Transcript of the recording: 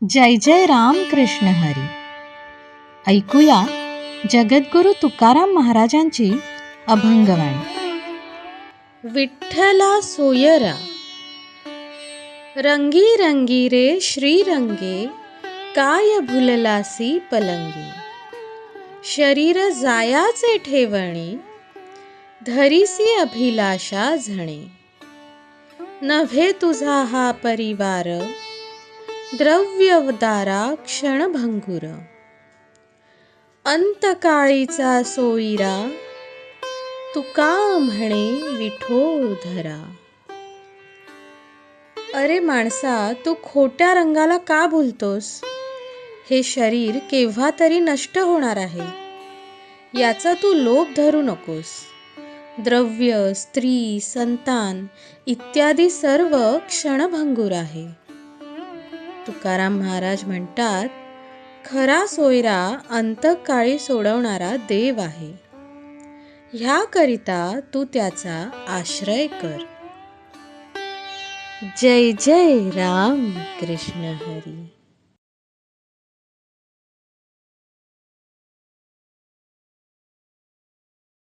जय जय राम कृष्ण हरी. ऐकूया जगद्गुरु तुकाराम महाराजांची अभंगवाणी. विठ्ठला सोयरा. रंगी रंगी रे श्रीरंगे, काय भुललासी पलंगी. शरीर जायाचे ठेवणे, धरीसी अभिलाषा झणे. नव्हे तुझा हा परिवार, द्रव्यदारा क्षणभंगुर. अंतकाळीचा सोयरा, तुका म्हणे विठोधरा. अरे माणसा, तू खोट्या रंगाला का भुलतोस? हे शरीर केव्हा तरी नष्ट होणार आहे, याचा तू लोभ धरू नकोस. द्रव्य, स्त्री, संतान इत्यादी सर्व क्षणभंगुर आहे. तुकाराम महाराज म्हणतात, खरा सोयरा अंतकाळी सोडवणारा देव आहे. ह्याकरिता तू त्याचा आश्रय कर. जय जय राम कृष्ण हरी.